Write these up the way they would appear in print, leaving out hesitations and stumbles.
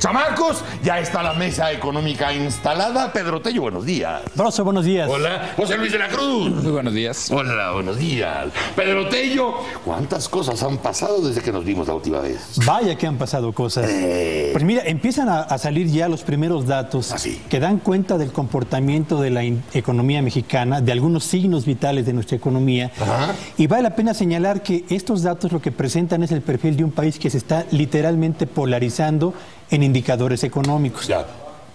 Chamacos, ya está la mesa económica instalada. Pedro Tello, buenos días. Broso, buenos días. Hola. José Luis de la Cruz. Muy buenos días. Hola, buenos días. Pedro Tello, ¿cuántas cosas han pasado desde que nos vimos la última vez? Vaya que han pasado cosas. Pues mira, empiezan a salir ya los primeros datos que dan cuenta del comportamiento de la economía mexicana, de algunos signos vitales de nuestra economía. Ajá. Y vale la pena señalar que estos datos lo que presentan es el perfil de un país que se está literalmente polarizando en indicadores económicos. Ya.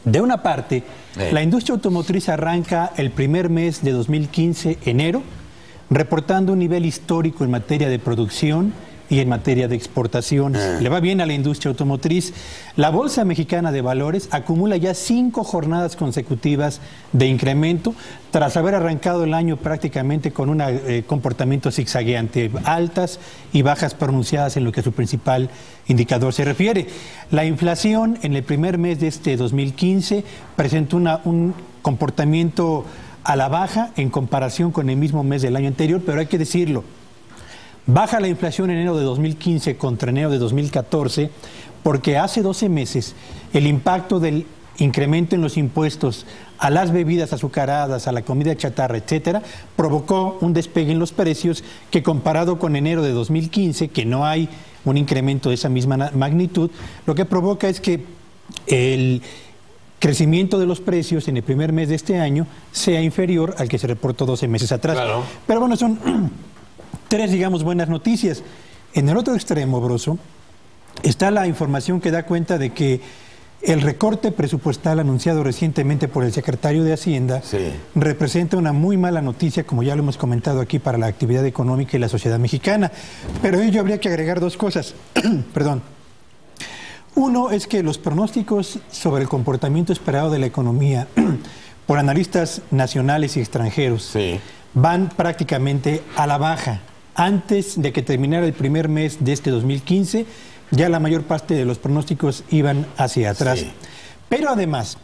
De una parte, la industria automotriz arranca el primer mes de 2015, enero, reportando un nivel histórico en materia de producción y en materia de exportaciones. Le va bien a la industria automotriz. La Bolsa Mexicana de Valores acumula ya 5 jornadas consecutivas de incremento tras haber arrancado el año prácticamente con un comportamiento zigzagueante, altas y bajas pronunciadas en lo que a su principal indicador se refiere. La inflación en el primer mes de este 2015 presentó un comportamiento a la baja en comparación con el mismo mes del año anterior, pero hay que decirlo, baja la inflación en enero de 2015 contra enero de 2014 porque hace 12 meses el impacto del incremento en los impuestos a las bebidas azucaradas, a la comida chatarra, etcétera, provocó un despegue en los precios que comparado con enero de 2015, que no hay un incremento de esa misma magnitud, lo que provoca es que el crecimiento de los precios en el primer mes de este año sea inferior al que se reportó 12 meses atrás. Claro. Pero bueno, son 3, digamos, buenas noticias. En el otro extremo, Broso, está la información que da cuenta de que el recorte presupuestal anunciado recientemente por el secretario de Hacienda representa una muy mala noticia, como ya lo hemos comentado aquí, para la actividad económica y la sociedad mexicana. Pero a ello habría que agregar 2 cosas. Perdón. Uno es que los pronósticos sobre el comportamiento esperado de la economía por analistas nacionales y extranjeros van prácticamente a la baja. Antes de que terminara el primer mes de este 2015, ya la mayor parte de los pronósticos iban hacia atrás. Pero además,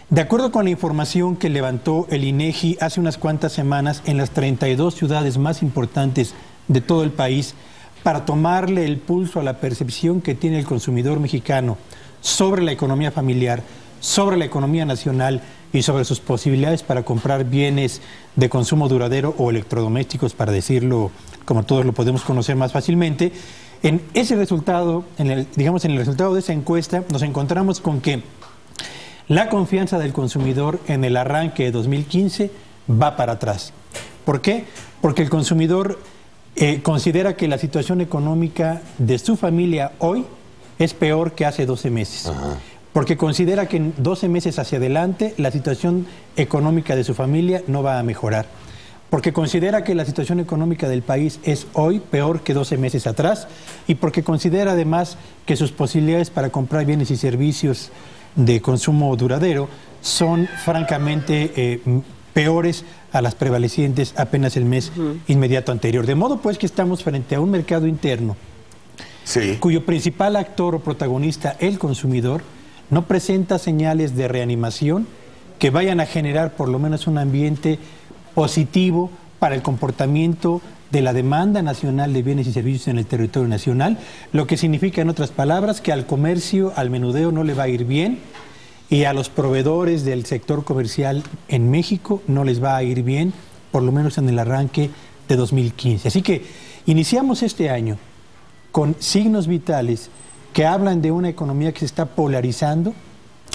de acuerdo con la información que levantó el INEGI hace unas cuantas semanas en las 32 ciudades más importantes de todo el país, para tomarle el pulso a la percepción que tiene el consumidor mexicano sobre la economía familiar, sobre la economía nacional y sobre sus posibilidades para comprar bienes de consumo duradero o electrodomésticos, para decirlo como todos lo podemos conocer más fácilmente. En ese resultado, en el resultado de esa encuesta, nos encontramos con que la confianza del consumidor en el arranque de 2015 va para atrás. ¿Por qué? Porque el consumidor considera que la situación económica de su familia hoy es peor que hace 12 meses. Porque considera que en 12 meses hacia adelante la situación económica de su familia no va a mejorar. Porque considera que la situación económica del país es hoy peor que 12 meses atrás, y porque considera además que sus posibilidades para comprar bienes y servicios de consumo duradero son francamente peores a las prevalecientes apenas el mes inmediato anterior. De modo pues que estamos frente a un mercado interno cuyo principal actor o protagonista, el consumidor, no presenta señales de reanimación que vayan a generar por lo menos un ambiente positivo para el comportamiento de la demanda nacional de bienes y servicios en el territorio nacional, lo que significa, en otras palabras, que al comercio, al menudeo no le va a ir bien, y a los proveedores del sector comercial en México no les va a ir bien, por lo menos en el arranque de 2015. Así que iniciamos este año con signos vitales que hablan de una economía que se está polarizando.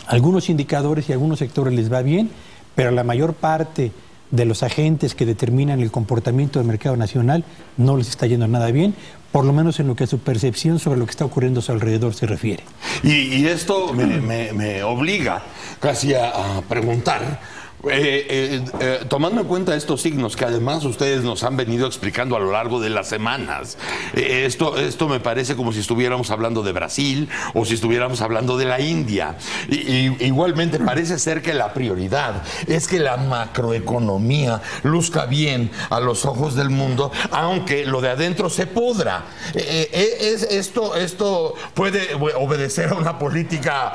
Algunos indicadores y algunos sectores les va bien, pero a la mayor parte de los agentes que determinan el comportamiento del mercado nacional no les está yendo nada bien, por lo menos en lo que a su percepción sobre lo que está ocurriendo a su alrededor se refiere. Y esto me obliga casi a preguntar, tomando en cuenta estos signos que además ustedes nos han venido explicando a lo largo de las semanas, esto me parece como si estuviéramos hablando de Brasil o si estuviéramos hablando de la India. Igualmente parece ser que la prioridad es que la macroeconomía luzca bien a los ojos del mundo, aunque lo de adentro se pudra. Esto puede obedecer a una política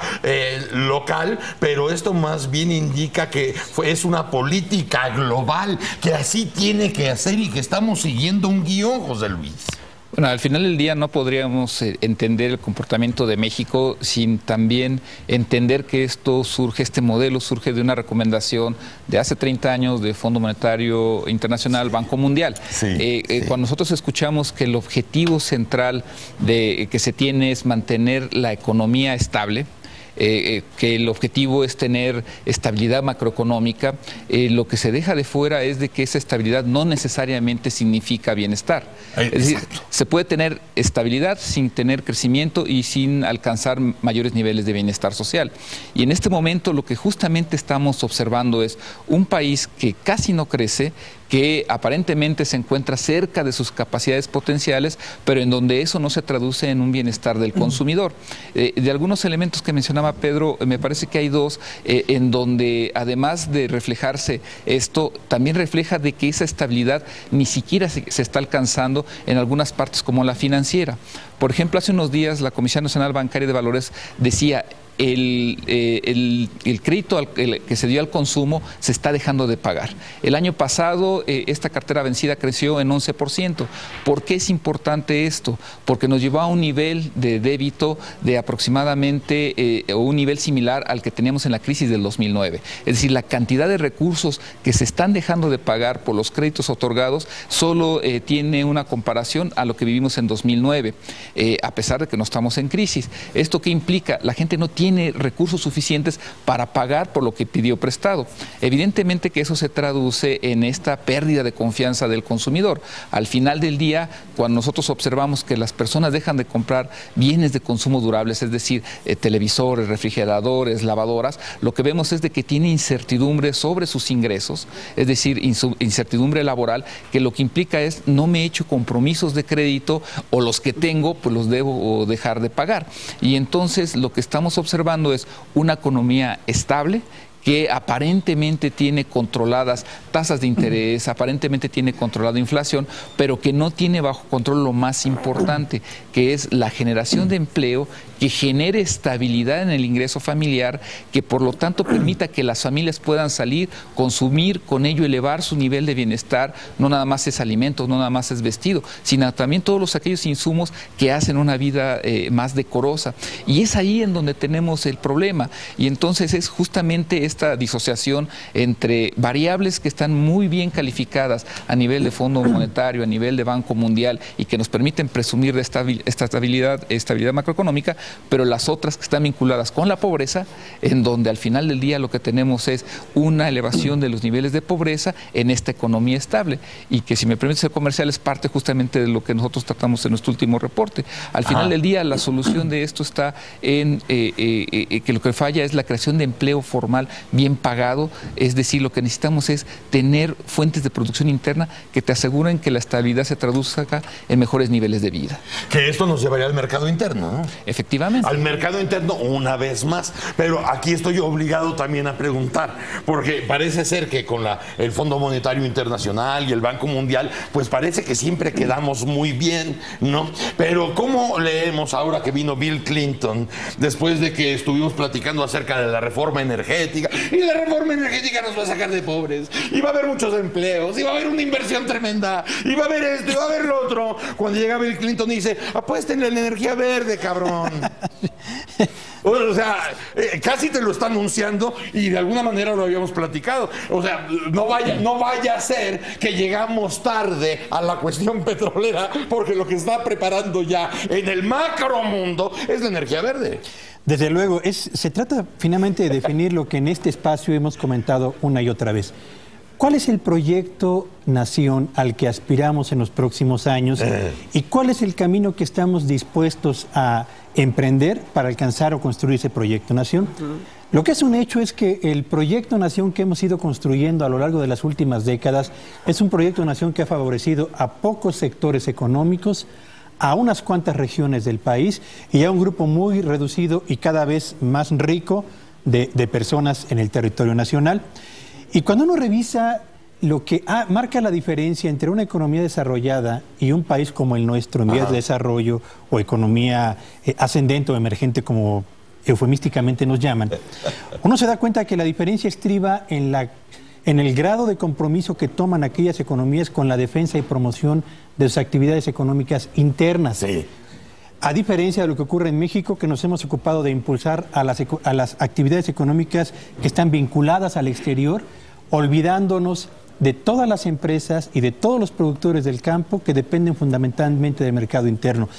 local, pero esto más bien indica que es una política global, que así tiene que hacer y que estamos siguiendo un guión, José Luis. Bueno, al final del día no podríamos entender el comportamiento de México sin también entender que este modelo surge de una recomendación de hace 30 años de Fondo Monetario Internacional, Banco Mundial. Sí. Cuando nosotros escuchamos que el objetivo central que se tiene es mantener la economía estable, que el objetivo es tener estabilidad macroeconómica, lo que se deja de fuera es de que esa estabilidad no necesariamente significa bienestar. Es decir, se puede tener estabilidad sin tener crecimiento y sin alcanzar mayores niveles de bienestar social. Y en este momento lo que justamente estamos observando es un país que casi no crece, que aparentemente se encuentra cerca de sus capacidades potenciales, pero en donde eso no se traduce en un bienestar del consumidor. De algunos elementos que mencionaba Pedro, me parece que hay dos, en donde además de reflejarse esto, también refleja de que esa estabilidad ni siquiera se está alcanzando en algunas partes como la financiera. Por ejemplo, hace unos días la Comisión Nacional Bancaria de Valores decía: el crédito que se dio al consumo se está dejando de pagar. El año pasado esta cartera vencida creció en 11%. ¿Por qué es importante esto? Porque nos llevó a un nivel de débito de aproximadamente o un nivel similar al que teníamos en la crisis del 2009. Es decir, la cantidad de recursos que se están dejando de pagar por los créditos otorgados solo tiene una comparación a lo que vivimos en 2009, a pesar de que no estamos en crisis. ¿Esto qué implica? La gente no tiene recursos suficientes para pagar por lo que pidió prestado. Evidentemente que eso se traduce en esta pérdida de confianza del consumidor. Al final del día, cuando nosotros observamos que las personas dejan de comprar bienes de consumo durables, es decir, televisores, refrigeradores, lavadoras, lo que vemos es de que tiene incertidumbre sobre sus ingresos, es decir, incertidumbre laboral, que lo que implica es no me he hecho compromisos de crédito o los que tengo, pues los debo dejar de pagar. Y entonces lo que estamos observando es una economía estable, que aparentemente tiene controladas tasas de interés, aparentemente tiene controlada inflación, pero que no tiene bajo control lo más importante, que es la generación de empleo que genere estabilidad en el ingreso familiar, que por lo tanto permita que las familias puedan salir, consumir, con ello elevar su nivel de bienestar. No nada más es alimentos, no nada más es vestido, sino también todos aquellos insumos que hacen una vida más decorosa. Y es ahí en donde tenemos el problema. Y entonces es justamente esta disociación entre variables que están muy bien calificadas a nivel de Fondo Monetario, a nivel de Banco Mundial, y que nos permiten presumir de esta estabilidad macroeconómica, pero las otras que están vinculadas con la pobreza, en donde al final del día lo que tenemos es una elevación de los niveles de pobreza en esta economía estable, y que, si me permite ser comercial, es parte justamente de lo que nosotros tratamos en nuestro último reporte. Al final del día, la solución de esto está en que lo que falla es la creación de empleo formal bien pagado, es decir, lo que necesitamos es tener fuentes de producción interna que te aseguren que la estabilidad se traduzca en mejores niveles de vida. Que esto nos llevaría al mercado interno, ¿no? Efectivamente. Al mercado interno una vez más. Pero aquí estoy obligado también a preguntar, porque parece ser que con el Fondo Monetario Internacional y el Banco Mundial, pues parece que siempre quedamos muy bien, ¿no? Pero ¿cómo leemos ahora que vino Bill Clinton, después de que estuvimos platicando acerca de la reforma energética, y la reforma energética nos va a sacar de pobres, y va a haber muchos empleos, y va a haber una inversión tremenda, y va a haber esto, y va a haber lo otro? Cuando llega Bill Clinton y dice: apuéstenle en la energía verde, cabrón. O sea, casi te lo está anunciando, y de alguna manera lo habíamos platicado. O sea, no vaya a ser que llegamos tarde a la cuestión petrolera, porque lo que está preparando ya en el macromundo es la energía verde. Desde luego, se trata finalmente de definir lo que en este espacio hemos comentado una y otra vez. ¿Cuál es el proyecto nación al que aspiramos en los próximos años? ¿Y cuál es el camino que estamos dispuestos a emprender para alcanzar o construir ese proyecto nación? Lo que es un hecho es que el proyecto nación que hemos ido construyendo a lo largo de las últimas décadas es un proyecto nación que ha favorecido a pocos sectores económicos, a unas cuantas regiones del país y a un grupo muy reducido y cada vez más rico de personas en el territorio nacional. Y cuando uno revisa lo que marca la diferencia entre una economía desarrollada y un país como el nuestro en vías de desarrollo o economía ascendente o emergente, como eufemísticamente nos llaman, uno se da cuenta que la diferencia estriba en en el grado de compromiso que toman aquellas economías con la defensa y promoción de sus actividades económicas internas. Sí. A diferencia de lo que ocurre en México, que nos hemos ocupado de impulsar a las actividades económicas que están vinculadas al exterior, olvidándonos de todas las empresas y de todos los productores del campo que dependen fundamentalmente del mercado interno.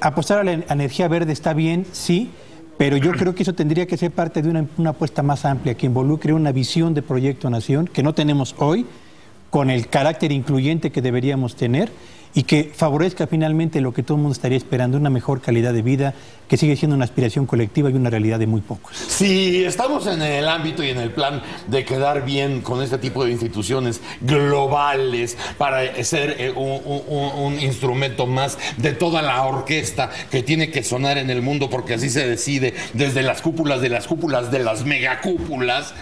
Apostar a la energía verde está bien, sí, pero yo creo que eso tendría que ser parte de una apuesta más amplia que involucre una visión de proyecto nación que no tenemos hoy, con el carácter incluyente que deberíamos tener y que favorezca finalmente lo que todo el mundo estaría esperando, una mejor calidad de vida, que sigue siendo una aspiración colectiva y una realidad de muy pocos. Si estamos en el ámbito y en el plan de quedar bien con este tipo de instituciones globales para ser un instrumento más de toda la orquesta que tiene que sonar en el mundo, porque así se decide desde las cúpulas de las cúpulas de las megacúpulas,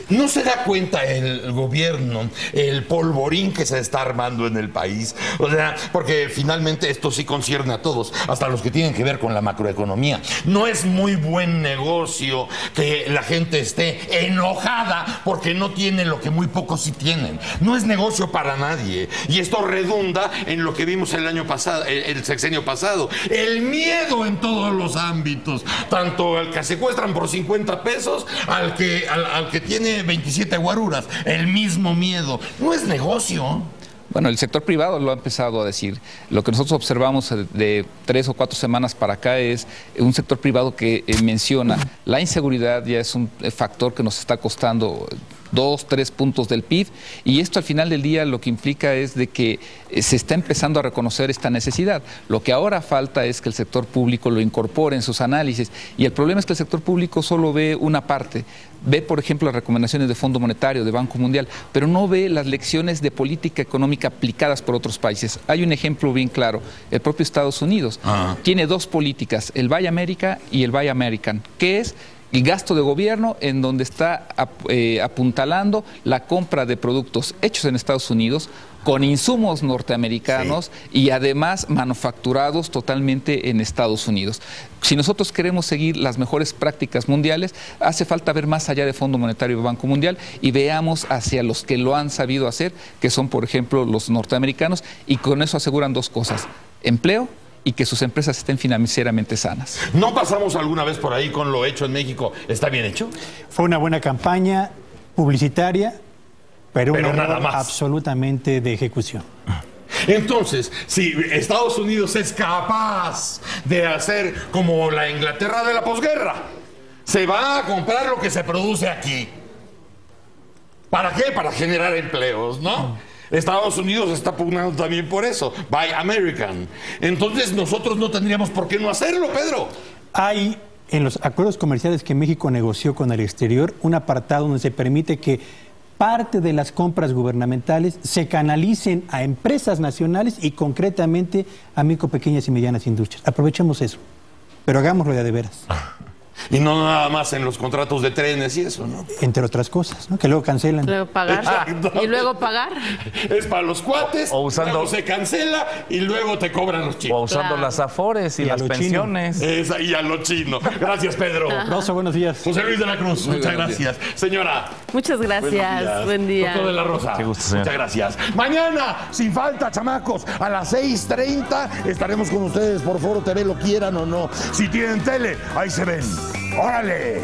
¿no se da cuenta el gobierno el polvorín que se está armando en el país? O sea, porque finalmente esto sí concierne a todos, hasta los que tienen que ver con la macroeconomía. No es muy buen negocio que la gente esté enojada porque no tiene lo que muy pocos sí tienen. No es negocio para nadie. Y esto redunda en lo que vimos el año pasado, el sexenio pasado. El miedo en todos los ámbitos, tanto al que secuestran por 50 pesos, al que tiene 27 guaruras. El mismo miedo. No es negocio. Bueno, el sector privado lo ha empezado a decir. Lo que nosotros observamos de 3 o 4 semanas para acá es un sector privado que menciona la inseguridad, ya es un factor que nos está costando 2, 3 puntos del PIB, y esto al final del día lo que implica es de que se está empezando a reconocer esta necesidad. Lo que ahora falta es que el sector público lo incorpore en sus análisis, y el problema es que el sector público solo ve una parte. Ve, por ejemplo, las recomendaciones de Fondo Monetario, de Banco Mundial, pero no ve las lecciones de política económica aplicadas por otros países. Hay un ejemplo bien claro, el propio Estados Unidos tiene 2 políticas, el Buy America y el Buy American, que es el gasto de gobierno en donde está apuntalando la compra de productos hechos en Estados Unidos con insumos norteamericanos y además manufacturados totalmente en Estados Unidos. Si nosotros queremos seguir las mejores prácticas mundiales, hace falta ver más allá de Fondo Monetario y Banco Mundial y veamos hacia los que lo han sabido hacer, que son, por ejemplo, los norteamericanos, y con eso aseguran 2 cosas: empleo y que sus empresas estén financieramente sanas. ¿No pasamos alguna vez por ahí con lo hecho en México? ¿Está bien hecho? Fue una buena campaña publicitaria, pero un error nada más. Absolutamente de ejecución. Entonces, si Estados Unidos es capaz de hacer como la Inglaterra de la posguerra, se va a comprar lo que se produce aquí. ¿Para qué? Para generar empleos, ¿no? Estados Unidos está pugnando también por eso. Buy American. Entonces nosotros no tendríamos por qué no hacerlo, Pedro. Hay en los acuerdos comerciales que México negoció con el exterior un apartado donde se permite que parte de las compras gubernamentales se canalicen a empresas nacionales y concretamente a micro, pequeñas y medianas industrias. Aprovechemos eso, pero hagámoslo de veras. Y no nada más en los contratos de trenes y eso, ¿no? Entre otras cosas, ¿no? Que luego cancelan. Luego pagar. Y luego pagar. Es para los cuates, o usando, luego se cancela y luego te cobran los chinos. O usando las afores y las pensiones. Y a lo chino. Gracias, Pedro. Rosa, buenos días. José Luis de la Cruz, muchas gracias. Señora. Muchas gracias. Buen día. Doctor de la Rosa. Qué gusto, señor. Muchas gracias. Mañana, sin falta, chamacos, a las 6:30 estaremos con ustedes por Foro TV, lo quieran o no. Si tienen tele, ahí se ven. ¡Órale!